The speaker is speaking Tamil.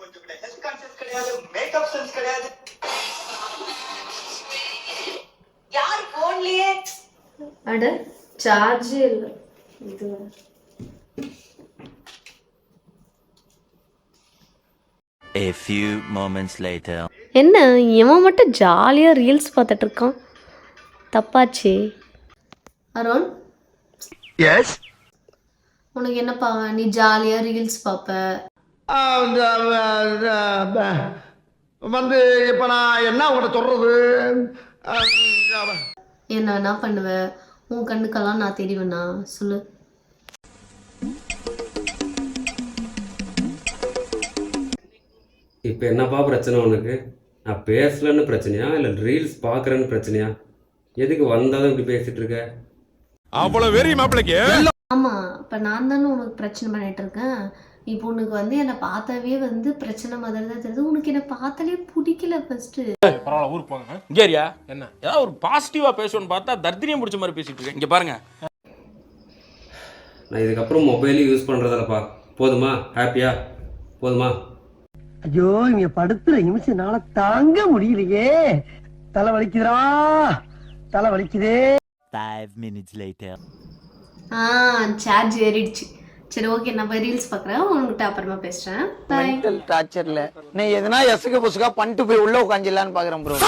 கொஞ்சம் கூட ஹெல்த் கான்ஷியஸ் கிடையாது, மேக்கப் சென்ஸ் கிடையாது. யார் போன்லயே அட சார்ஜ் இல்ல. இது A few moments later. என்ன இவன் மட்டும் ஜாலியா ரீல்ஸ் பார்த்துட்டு இருக்கான். தப்பாச்சே. அருண், எஸ் உனக்கு என்னப்பா, நீ ஜாலியா ரீல்ஸ் பார்ப்ப. வந்து இப்ப நான் என்ன உங்கள்கிட்ட சொல்றது? என்ன வேணா பண்ணுவ, உன் கண்ணுக்கெல்லாம் நான் தெரிவேனா சொல்லு. இப்போ என்னப்பா பிரச்சனை உனக்கு? நான் பேசலன்னு பிரச்சனையா இல்லை ரீல்ஸ் பார்க்குறேன்னு பிரச்சனையா? எதுக்கு வந்தாலும் இப்படி பேசிட்டு இருக்க? அவ்வளவு வெறி மாப்பிளைக்கு. ஆமா, இப்போ நான் தானே உனக்கு பிரச்சனை பண்ணிட்டு இருக்கேன். இப்போ உனக்கு வந்து என்னை பார்த்தாவே வந்து பிரச்சனை மாதிரி தான் தெரியுது. உனக்கு என்னை பார்த்தாலே பிடிக்கல ஃபர்ஸ்ட். பரவாயில்ல, ஊருக்கு போங்க. இங்கேரியா என்ன ஏதாவது ஒரு பாசிட்டிவா பேசணும்னு பார்த்தா தர்தினியம் பிடிச்ச மாதிரி பேசிட்டு இருக்கேன். இங்க பாருங்க, நான் இதுக்கப்புறம் மொபைலே யூஸ் பண்ணுறதில்லப்பா. போதுமா? ஹாப்பியா? போதுமா? ஐயோ இங்க படுத்துற நிமிஷம் நாள தாங்க முடியலையே. தலை வலிக்குதுடா, தலை வலிக்குதே. 5 minutes later. சார்ஜ் ஏறிடுச்சு. சரி ஓகே, நான் போய் ரீல்ஸ் பார்க்குறேன். உங்ககிட்ட அப்புறமா பேசுறேன். பை. டார்ச்சர்ல நீ எதனா எசுக்கு புசுக்கா பண்ணிட்டு போய் உள்ள உட்காந்துலான்னு பாக்குறேன் ப்ரோ.